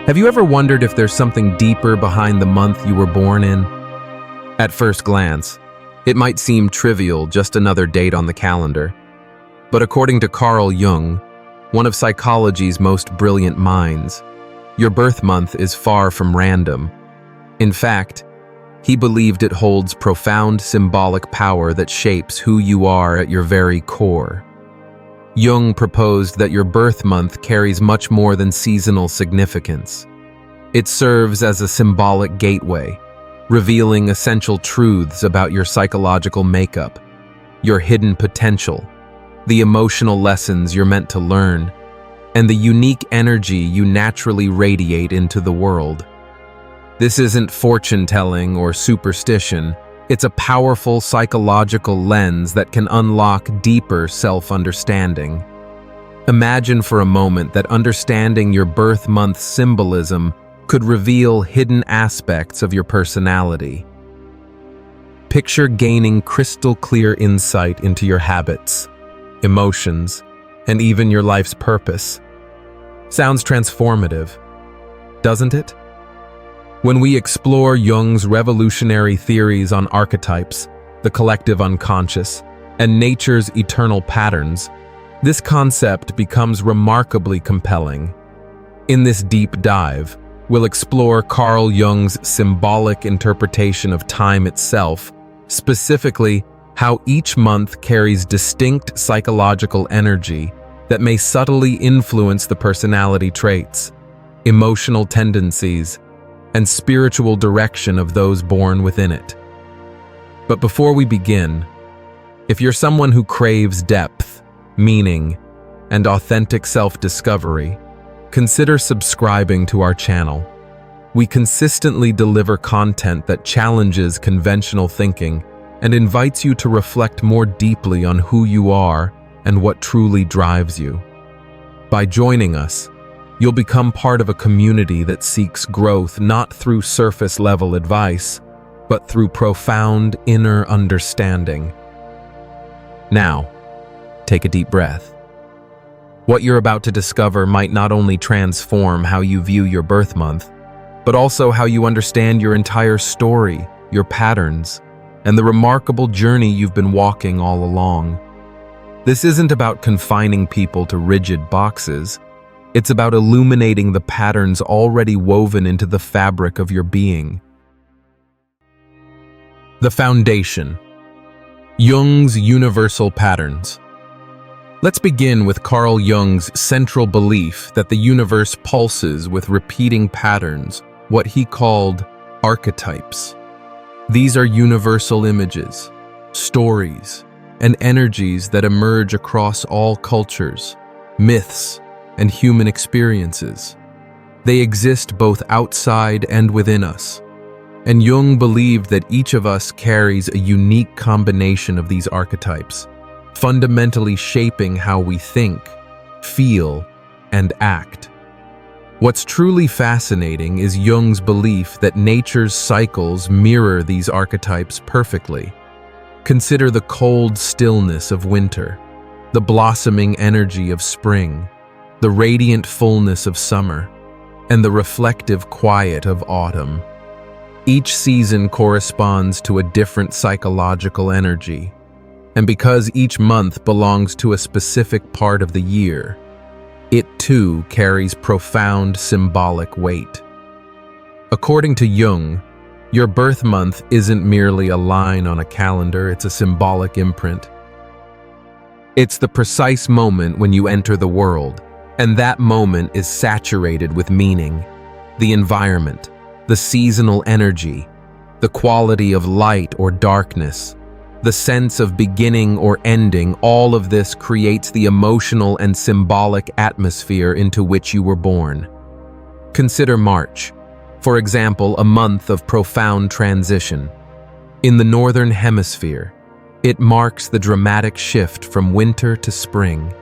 Have you ever wondered if there's something deeper behind the month you were born in? At first glance, it might seem trivial, just another date on the calendar. But according to Carl Jung, one of psychology's most brilliant minds, your birth month is far from random. In fact, he believed it holds profound symbolic power that shapes who you are at your very core. Jung proposed that your birth month carries much more than seasonal significance. It serves as a symbolic gateway, revealing essential truths about your psychological makeup, your hidden potential, the emotional lessons you're meant to learn, and the unique energy you naturally radiate into the world. This isn't fortune-telling or superstition. It's a powerful psychological lens that can unlock deeper self-understanding. Imagine for a moment that understanding your birth month symbolism could reveal hidden aspects of your personality. Picture gaining crystal-clear insight into your habits, emotions, and even your life's purpose. Sounds transformative, doesn't it? When we explore Jung's revolutionary theories on archetypes, the collective unconscious, and nature's eternal patterns, this concept becomes remarkably compelling. In this deep dive, we'll explore Carl Jung's symbolic interpretation of time itself, specifically how each month carries distinct psychological energy that may subtly influence the personality traits, emotional tendencies, and spiritual direction of those born within it. But before we begin, if you're someone who craves depth, meaning, and authentic self-discovery, consider subscribing to our channel. We consistently deliver content that challenges conventional thinking and invites you to reflect more deeply on who you are and what truly drives you. By joining us, you'll become part of a community that seeks growth not through surface-level advice, but through profound inner understanding. Now, take a deep breath. What you're about to discover might not only transform how you view your birth month, but also how you understand your entire story, your patterns, and the remarkable journey you've been walking all along. This isn't about confining people to rigid boxes. It's about illuminating the patterns already woven into the fabric of your being. The foundation. Jung's universal patterns. Let's begin with Carl Jung's central belief that the universe pulses with repeating patterns, what he called archetypes. These are universal images, stories, and energies that emerge across all cultures, myths, and human experiences. They exist both outside and within us. And Jung believed that each of us carries a unique combination of these archetypes, fundamentally shaping how we think, feel, and act. What's truly fascinating is Jung's belief that nature's cycles mirror these archetypes perfectly. Consider the cold stillness of winter, the blossoming energy of spring, the radiant fullness of summer, and the reflective quiet of autumn. Each season corresponds to a different psychological energy, and because each month belongs to a specific part of the year, it too carries profound symbolic weight. According to Jung, your birth month isn't merely a line on a calendar, it's a symbolic imprint. It's the precise moment when you enter the world, and that moment is saturated with meaning. The environment, the seasonal energy, the quality of light or darkness, the sense of beginning or ending, all of this creates the emotional and symbolic atmosphere into which you were born. Consider March, for example, a month of profound transition. In the Northern Hemisphere, it marks the dramatic shift from winter to spring.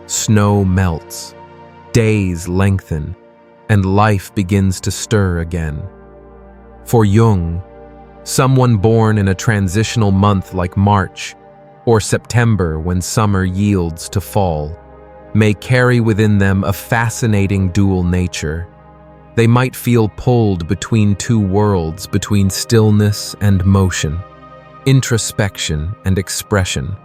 Snow melts, days lengthen, and life begins to stir again. For Jung, someone born in a transitional month like March or September when summer yields to fall may carry within them a fascinating dual nature. They might feel pulled between two worlds, between stillness and motion, introspection and expression.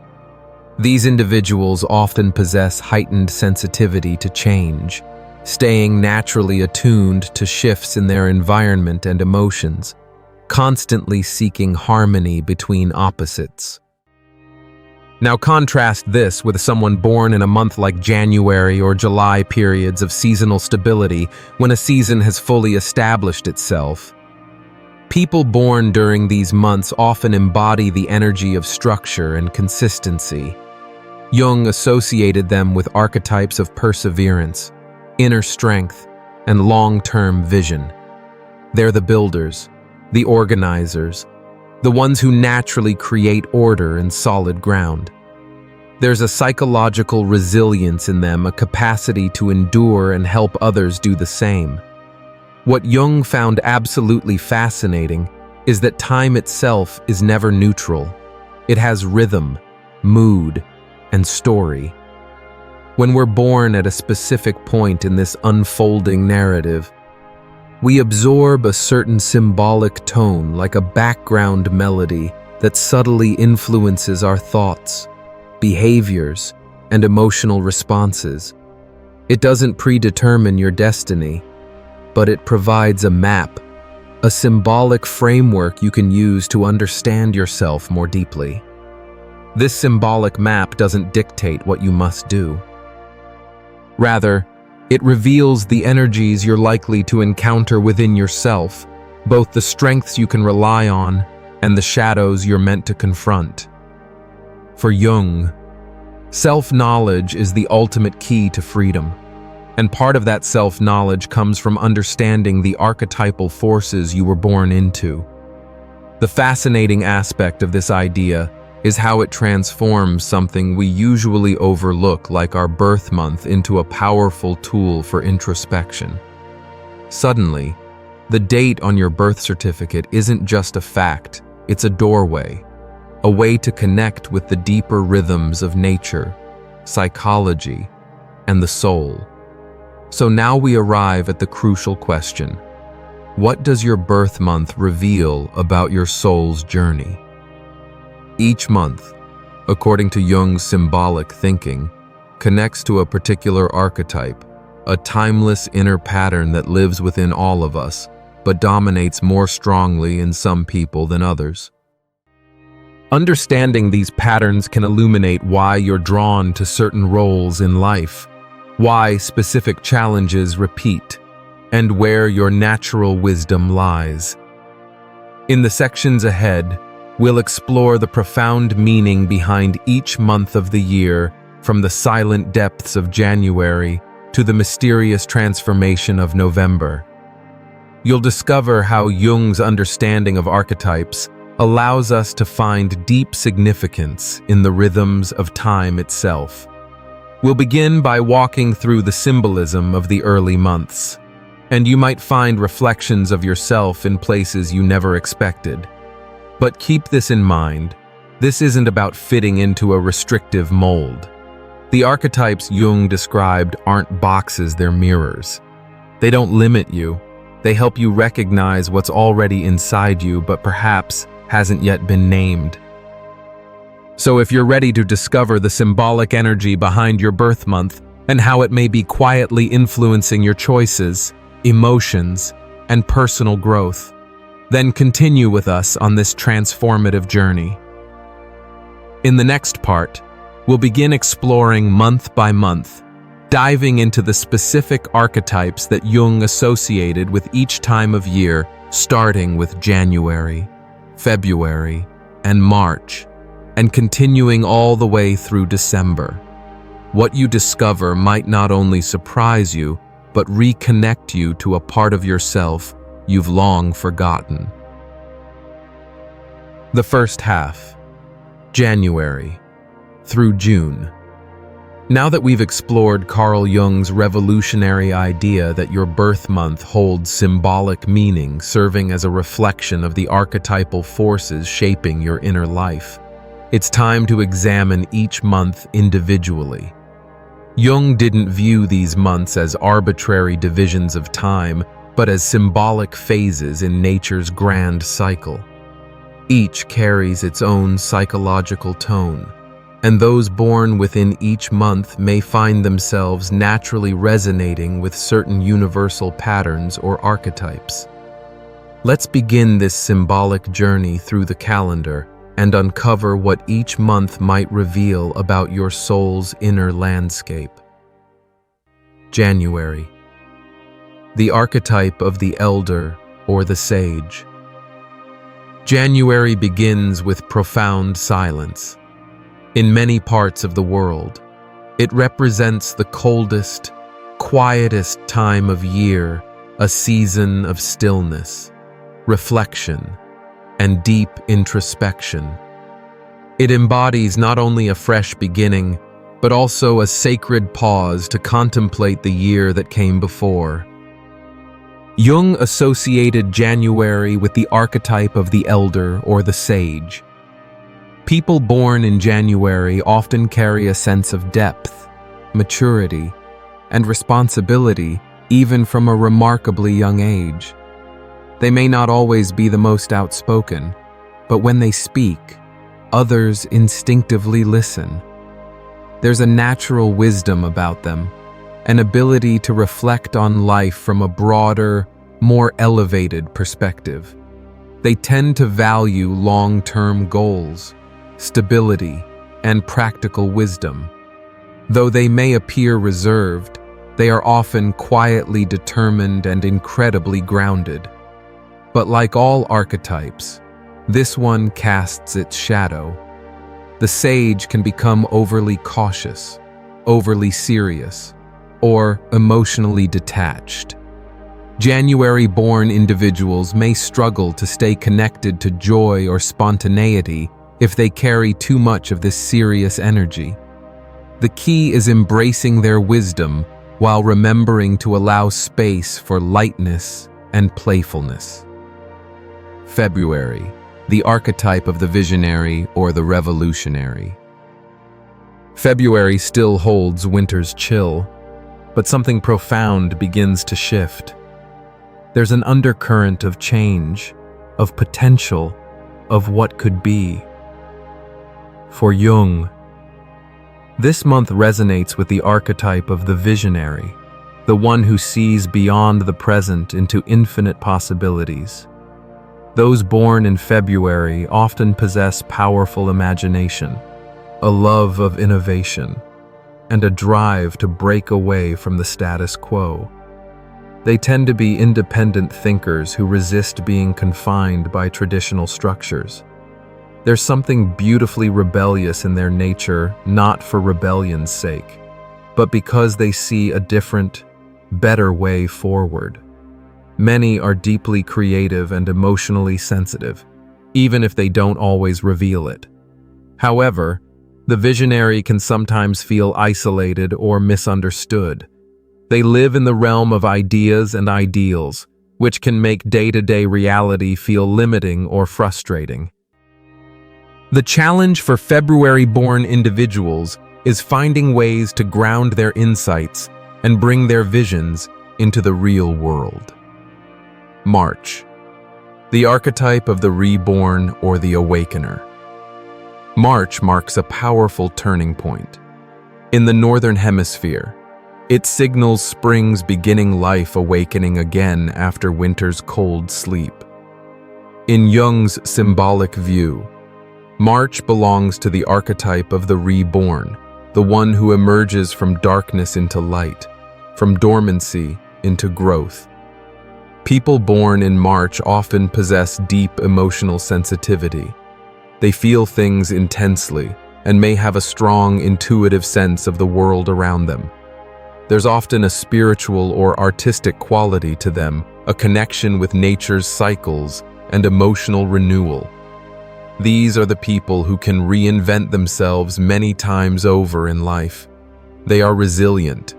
These individuals often possess heightened sensitivity to change, staying naturally attuned to shifts in their environment and emotions, constantly seeking harmony between opposites. Now contrast this with someone born in a month like January or July, periods of seasonal stability when a season has fully established itself. People born during these months often embody the energy of structure and consistency. Jung associated them with archetypes of perseverance, inner strength, and long-term vision. They're the builders, the organizers, the ones who naturally create order and solid ground. There's a psychological resilience in them, a capacity to endure and help others do the same. What Jung found absolutely fascinating is that time itself is never neutral. It has rhythm, mood, and story. When we're born at a specific point in this unfolding narrative, we absorb a certain symbolic tone, like a background melody that subtly influences our thoughts, behaviors, and emotional responses. It doesn't predetermine your destiny, but it provides a map, a symbolic framework you can use to understand yourself more deeply. This symbolic map doesn't dictate what you must do. Rather, it reveals the energies you're likely to encounter within yourself, both the strengths you can rely on and the shadows you're meant to confront. For Jung, self-knowledge is the ultimate key to freedom, and part of that self-knowledge comes from understanding the archetypal forces you were born into. The fascinating aspect of this idea is how it transforms something we usually overlook, like our birth month, into a powerful tool for introspection. Suddenly, the date on your birth certificate isn't just a fact, it's a doorway, a way to connect with the deeper rhythms of nature, psychology, and the soul. So now we arrive at the crucial question: what does your birth month reveal about your soul's journey? Each month, according to Jung's symbolic thinking, connects to a particular archetype, a timeless inner pattern that lives within all of us, but dominates more strongly in some people than others. Understanding these patterns can illuminate why you're drawn to certain roles in life, why specific challenges repeat, and where your natural wisdom lies. In the sections ahead, we'll explore the profound meaning behind each month of the year, from the silent depths of January to the mysterious transformation of November. You'll discover how Jung's understanding of archetypes allows us to find deep significance in the rhythms of time itself. We'll begin by walking through the symbolism of the early months, and you might find reflections of yourself in places you never expected. But keep this in mind, this isn't about fitting into a restrictive mold. The archetypes Jung described aren't boxes, they're mirrors. They don't limit you, they help you recognize what's already inside you but perhaps hasn't yet been named. So if you're ready to discover the symbolic energy behind your birth month and how it may be quietly influencing your choices, emotions, and personal growth, then continue with us on this transformative journey. In the next part, we'll begin exploring month by month, diving into the specific archetypes that Jung associated with each time of year, starting with January, February, and March, and continuing all the way through December. What you discover might not only surprise you, but reconnect you to a part of yourself you've long forgotten. The first half, January through June. Now that we've explored Carl Jung's revolutionary idea that your birth month holds symbolic meaning, serving as a reflection of the archetypal forces shaping your inner life, it's time to examine each month individually. Jung didn't view these months as arbitrary divisions of time, but as symbolic phases in nature's grand cycle. Each carries its own psychological tone, and those born within each month may find themselves naturally resonating with certain universal patterns or archetypes. Let's begin this symbolic journey through the calendar and uncover what each month might reveal about your soul's inner landscape. January. The archetype of the elder or the sage. January begins with profound silence. In many parts of the world, it represents the coldest, quietest time of year, a season of stillness, reflection, and deep introspection. It embodies not only a fresh beginning, but also a sacred pause to contemplate the year that came before. Jung associated January with the archetype of the elder or the sage. People born in January often carry a sense of depth, maturity, and responsibility even from a remarkably young age. They may not always be the most outspoken, but when they speak, others instinctively listen. There's a natural wisdom about them, an ability to reflect on life from a broader, more elevated perspective. They tend to value long-term goals, stability, and practical wisdom. Though they may appear reserved, they are often quietly determined and incredibly grounded. But like all archetypes, this one casts its shadow. The sage can become overly cautious, overly serious, or emotionally detached. January-born individuals may struggle to stay connected to joy or spontaneity if they carry too much of this serious energy. The key is embracing their wisdom while remembering to allow space for lightness and playfulness. February, the archetype of the visionary or the revolutionary. February still holds winter's chill, but something profound begins to shift. There's an undercurrent of change, of potential, of what could be. For Jung, this month resonates with the archetype of the visionary, the one who sees beyond the present into infinite possibilities. Those born in February often possess powerful imagination, a love of innovation, and a drive to break away from the status quo. They tend to be independent thinkers who resist being confined by traditional structures. There's something beautifully rebellious in their nature, not for rebellion's sake, but because they see a different, better way forward. Many are deeply creative and emotionally sensitive, even if they don't always reveal it. However, the visionary can sometimes feel isolated or misunderstood. They live in the realm of ideas and ideals, which can make day-to-day reality feel limiting or frustrating. The challenge for February-born individuals is finding ways to ground their insights and bring their visions into the real world. March, the archetype of the reborn or the awakener. March marks a powerful turning point. In the Northern Hemisphere, it signals spring's beginning life awakening again after winter's cold sleep. In Jung's symbolic view, March belongs to the archetype of the reborn, the one who emerges from darkness into light, from dormancy into growth. People born in March often possess deep emotional sensitivity. They feel things intensely and may have a strong intuitive sense of the world around them. There's often a spiritual or artistic quality to them, a connection with nature's cycles and emotional renewal. These are the people who can reinvent themselves many times over in life. They are resilient,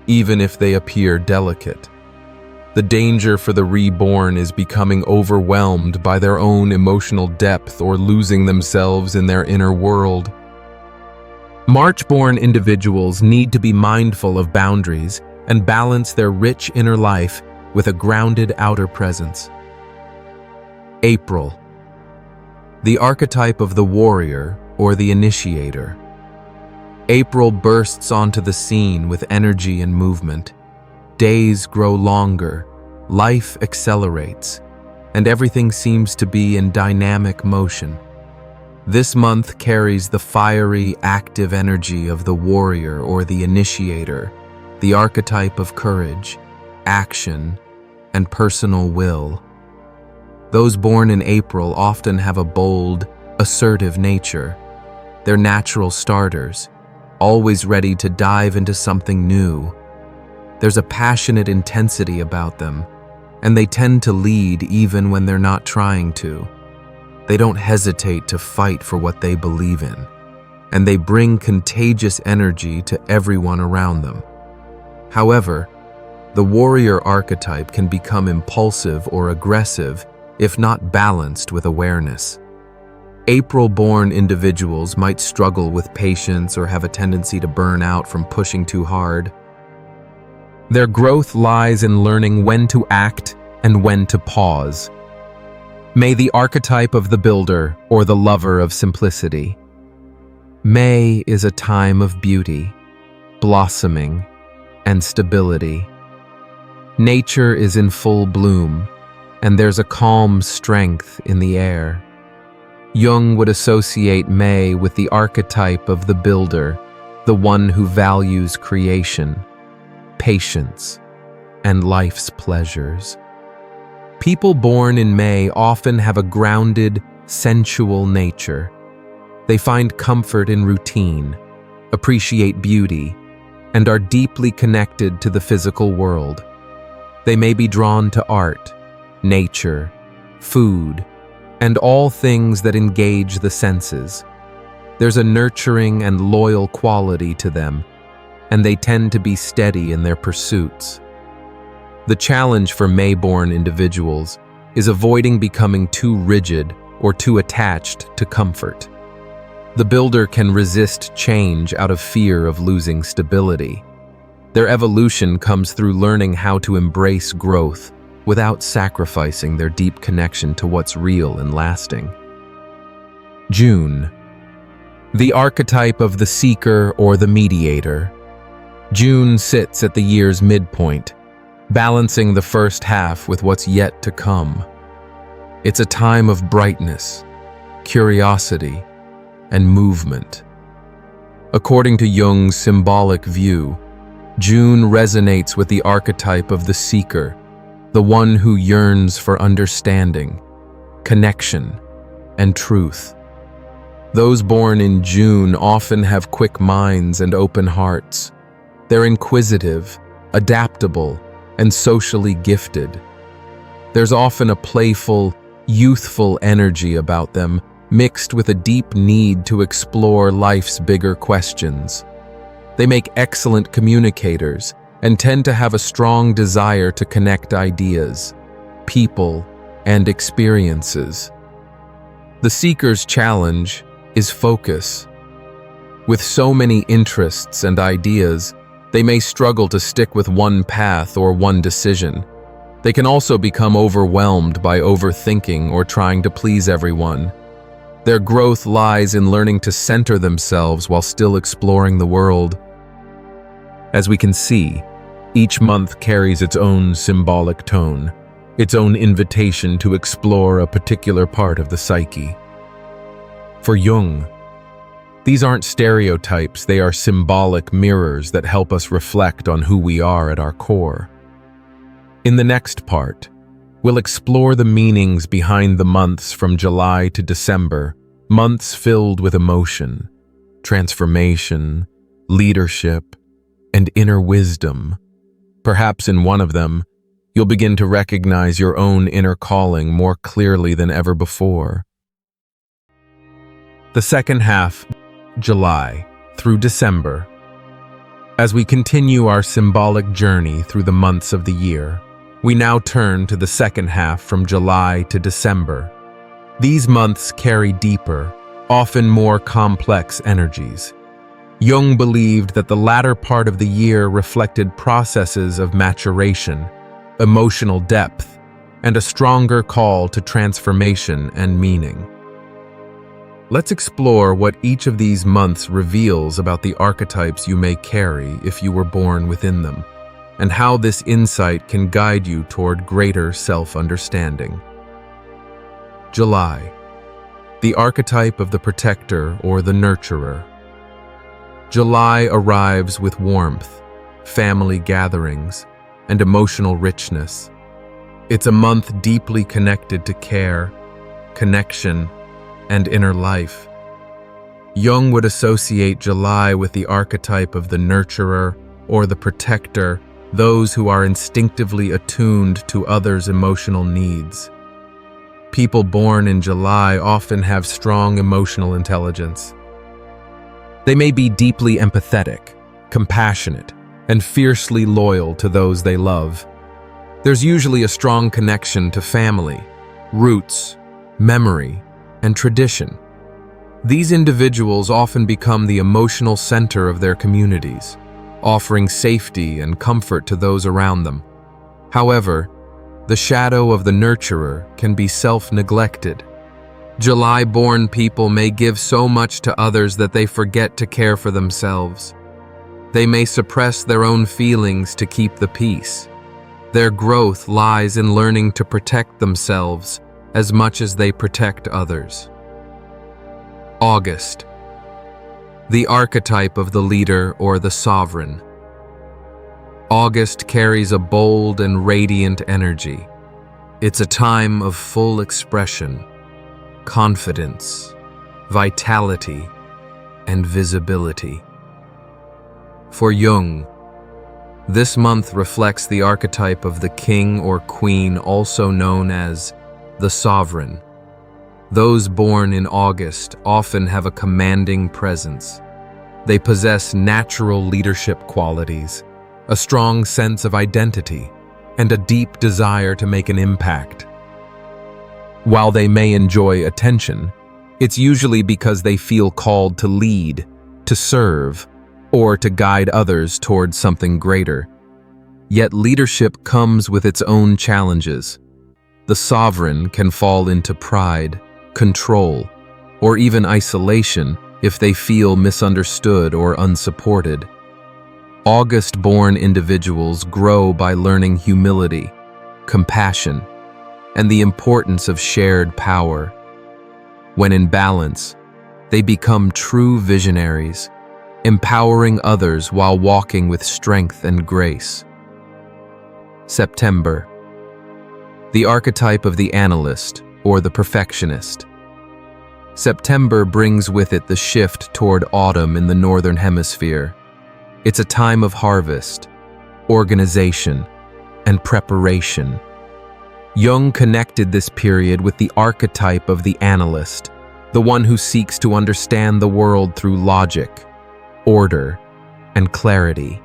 even if they appear delicate. The danger for the reborn is becoming overwhelmed by their own emotional depth or losing themselves in their inner world. March-born individuals need to be mindful of boundaries and balance their rich inner life with a grounded outer presence. April, the archetype of the warrior or the initiator. April bursts onto the scene with energy and movement. Days grow longer, life accelerates, and everything seems to be in dynamic motion. This month carries the fiery, active energy of the warrior or the initiator, the archetype of courage, action, and personal will. Those born in April often have a bold, assertive nature. They're natural starters, always ready to dive into something new. There's a passionate intensity about them, and they tend to lead even when they're not trying to. They don't hesitate to fight for what they believe in, and they bring contagious energy to everyone around them. However, the warrior archetype can become impulsive or aggressive if not balanced with awareness. April-born individuals might struggle with patience or have a tendency to burn out from pushing too hard. Their growth lies in learning when to act and when to pause. May the archetype of the builder or the lover of simplicity. May is a time of beauty, blossoming, and stability. Nature is in full bloom, and there's a calm strength in the air. Jung would associate May with the archetype of the builder, the one who values creation, patience, and life's pleasures. People born in May often have a grounded, sensual nature. They find comfort in routine, appreciate beauty, and are deeply connected to the physical world. They may be drawn to art, nature, food, and all things that engage the senses. There's a nurturing and loyal quality to them, and they tend to be steady in their pursuits. The challenge for May-born individuals is avoiding becoming too rigid or too attached to comfort. The builder can resist change out of fear of losing stability. Their evolution comes through learning how to embrace growth without sacrificing their deep connection to what's real and lasting. June, the archetype of the seeker or the mediator. June sits at the year's midpoint, balancing the first half with what's yet to come. It's a time of brightness, curiosity, and movement. According to Jung's symbolic view, June resonates with the archetype of the seeker, the one who yearns for understanding, connection, and truth. Those born in June often have quick minds and open hearts. They're inquisitive, adaptable, and socially gifted. There's often a playful, youthful energy about them, mixed with a deep need to explore life's bigger questions. They make excellent communicators and tend to have a strong desire to connect ideas, people, and experiences. The seeker's challenge is focus. With so many interests and ideas, they may struggle to stick with one path or one decision. They can also become overwhelmed by overthinking or trying to please everyone. Their growth lies in learning to center themselves while still exploring the world. As we can see, each month carries its own symbolic tone, its own invitation to explore a particular part of the psyche. For Jung, these aren't stereotypes, they are symbolic mirrors that help us reflect on who we are at our core. In the next part, we'll explore the meanings behind the months from July to December, months filled with emotion, transformation, leadership, and inner wisdom. Perhaps in one of them, you'll begin to recognize your own inner calling more clearly than ever before. The second half, July through December. As we continue our symbolic journey through the months of the year, we now turn to the second half from July to December. These months carry deeper, often more complex energies. Jung believed that the latter part of the year reflected processes of maturation, emotional depth, and a stronger call to transformation and meaning. Let's explore what each of these months reveals about the archetypes you may carry if you were born within them, and how this insight can guide you toward greater self-understanding. July, the archetype of the protector or the nurturer. July arrives with warmth, family gatherings, and emotional richness. It's a month deeply connected to care, connection, and inner life. Jung would associate July with the archetype of the nurturer or the protector, those who are instinctively attuned to others' emotional needs. People born in July often have strong emotional intelligence. They may be deeply empathetic, compassionate, and fiercely loyal to those they love. There's usually a strong connection to family, roots, memory, and tradition. These individuals often become the emotional center of their communities, offering safety and comfort to those around them. However, the shadow of the nurturer can be self-neglected. July-born people may give so much to others that they forget to care for themselves. They may suppress their own feelings to keep the peace. Their growth lies in learning to protect themselves as much as they protect others. August, the archetype of the leader or the sovereign. August carries a bold and radiant energy. It's a time of full expression, confidence, vitality, and visibility. For Jung, this month reflects the archetype of the king or queen, also known as the sovereign. Those born in August often have a commanding presence. They possess natural leadership qualities, a strong sense of identity, and a deep desire to make an impact. While they may enjoy attention, it's usually because they feel called to lead, to serve, or to guide others towards something greater. Yet leadership comes with its own challenges. The sovereign can fall into pride, control, or even isolation if they feel misunderstood or unsupported. August-born individuals grow by learning humility, compassion, and the importance of shared power. When in balance, they become true visionaries, empowering others while walking with strength and grace. September, the archetype of the analyst or the perfectionist. September brings with it the shift toward autumn in the Northern Hemisphere. It's a time of harvest, organization, and preparation. Jung connected this period with the archetype of the analyst, the one who seeks to understand the world through logic, order, and clarity.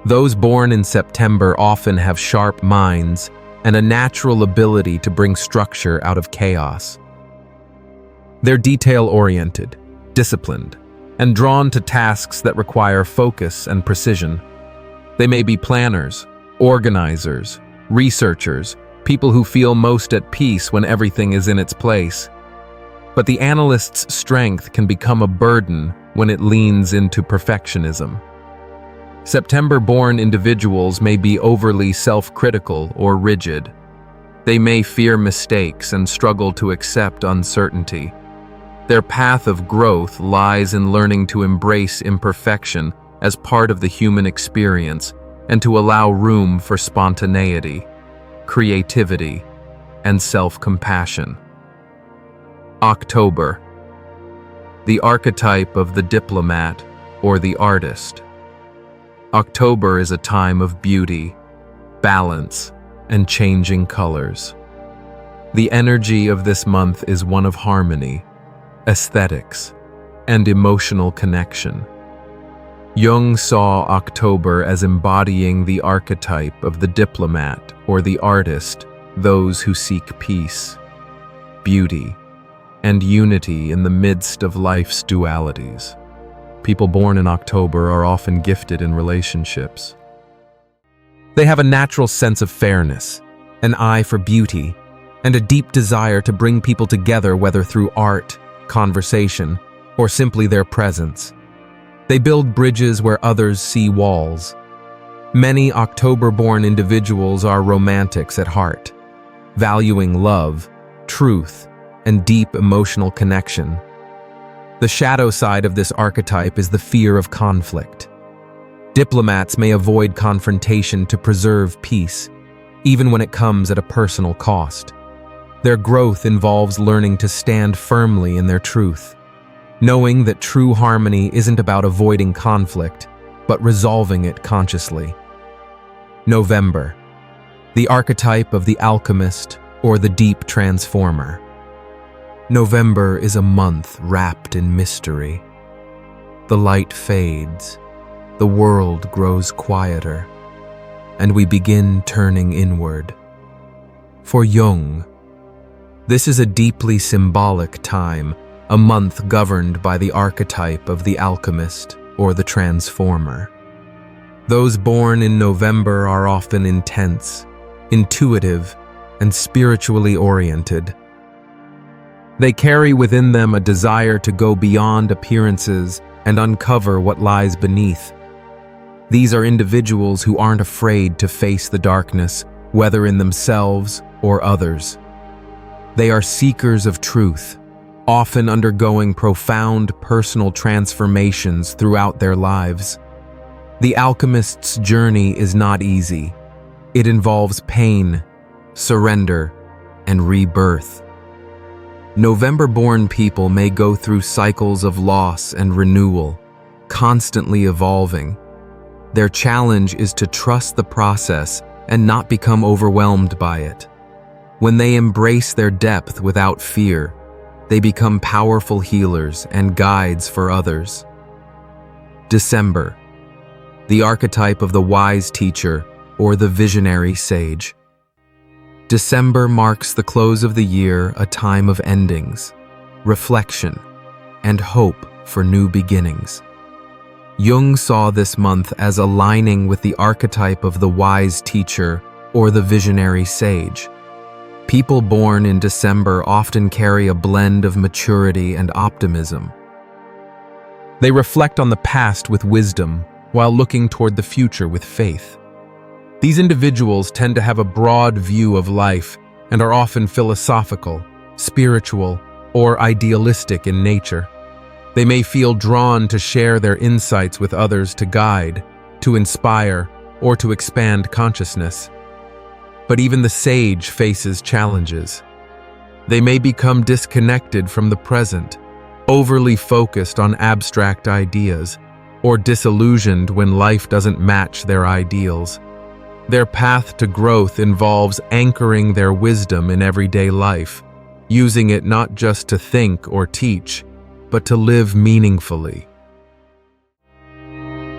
Those born in September often have sharp minds and a natural ability to bring structure out of chaos. They're detail-oriented, disciplined, and drawn to tasks that require focus and precision. They may be planners, organizers, researchers, people who feel most at peace when everything is in its place. But the analyst's strength can become a burden when it leans into perfectionism. September-born individuals may be overly self-critical or rigid. They may fear mistakes and struggle to accept uncertainty. Their path of growth lies in learning to embrace imperfection as part of the human experience and to allow room for spontaneity, creativity, and self-compassion. October, the archetype of the diplomat or the artist. October is a time of beauty, balance, and changing colors. The energy of this month is one of harmony, aesthetics, and emotional connection. Jung saw October as embodying the archetype of the diplomat or the artist, those who seek peace, beauty, and unity in the midst of life's dualities. People born in October are often gifted in relationships. They have a natural sense of fairness, an eye for beauty, and a deep desire to bring people together, whether through art, conversation, or simply their presence. They build bridges where others see walls. Many October-born individuals are romantics at heart, valuing love, truth, and deep emotional connection. The shadow side of this archetype is the fear of conflict. Diplomats may avoid confrontation to preserve peace, even when it comes at a personal cost. Their growth involves learning to stand firmly in their truth, knowing that true harmony isn't about avoiding conflict, but resolving it consciously. November, the archetype of the alchemist or the deep transformer. November is a month wrapped in mystery. The light fades, the world grows quieter, and we begin turning inward. For Jung, this is a deeply symbolic time, a month governed by the archetype of the alchemist or the transformer. Those born in November are often intense, intuitive, and spiritually oriented. They carry within them a desire to go beyond appearances and uncover what lies beneath. These are individuals who aren't afraid to face the darkness, whether in themselves or others. They are seekers of truth, often undergoing profound personal transformations throughout their lives. The alchemist's journey is not easy. It involves pain, surrender, and rebirth. November-born people may go through cycles of loss and renewal, constantly evolving. Their challenge is to trust the process and not become overwhelmed by it. When they embrace their depth without fear, they become powerful healers and guides for others. December, the archetype of the wise teacher or the visionary sage. December marks the close of the year, a time of endings, reflection, and hope for new beginnings. Jung saw this month as aligning with the archetype of the wise teacher or the visionary sage. People born in December often carry a blend of maturity and optimism. They reflect on the past with wisdom while looking toward the future with faith. These individuals tend to have a broad view of life and are often philosophical, spiritual, or idealistic in nature. They may feel drawn to share their insights with others to guide, to inspire, or to expand consciousness. But even the sage faces challenges. They may become disconnected from the present, overly focused on abstract ideas, or disillusioned when life doesn't match their ideals. Their path to growth involves anchoring their wisdom in everyday life, using it not just to think or teach, but to live meaningfully.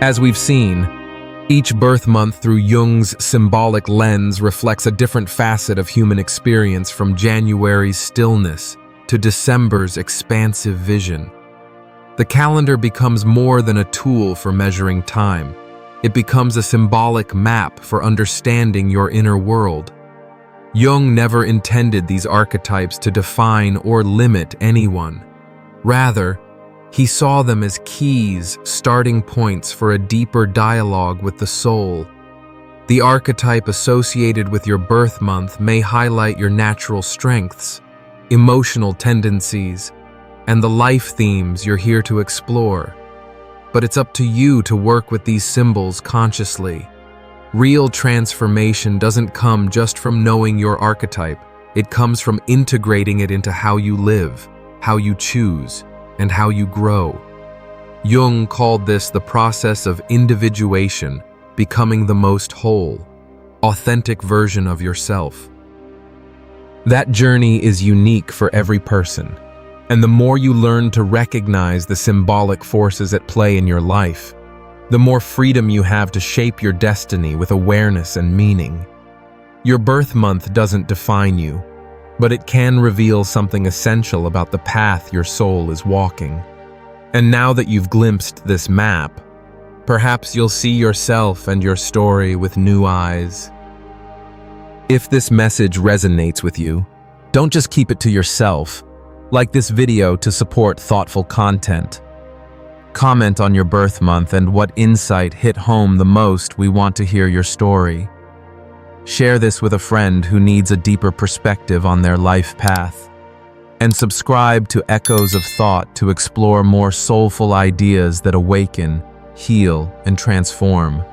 As we've seen, each birth month through Jung's symbolic lens reflects a different facet of human experience, from January's stillness to December's expansive vision. The calendar becomes more than a tool for measuring time. It becomes a symbolic map for understanding your inner world. Jung never intended these archetypes to define or limit anyone. Rather, he saw them as keys, starting points for a deeper dialogue with the soul. The archetype associated with your birth month may highlight your natural strengths, emotional tendencies, and the life themes you're here to explore. But it's up to you to work with these symbols consciously. Real transformation doesn't come just from knowing your archetype. It comes from integrating it into how you live, how you choose, and how you grow. Jung called this the process of individuation, becoming the most whole, authentic version of yourself. That journey is unique for every person, and the more you learn to recognize the symbolic forces at play in your life, the more freedom you have to shape your destiny with awareness and meaning. Your birth month doesn't define you, but it can reveal something essential about the path your soul is walking. And now that you've glimpsed this map, Perhaps you'll see yourself and your story with new eyes. If this message resonates with you, don't just keep it to yourself. Like this video to support thoughtful content. Comment on your birth month and what insight hit home the most. We want to hear your story. Share this with a friend who needs a deeper perspective on their life path. And subscribe to Echoes of Thought to explore more soulful ideas that awaken, heal, and transform.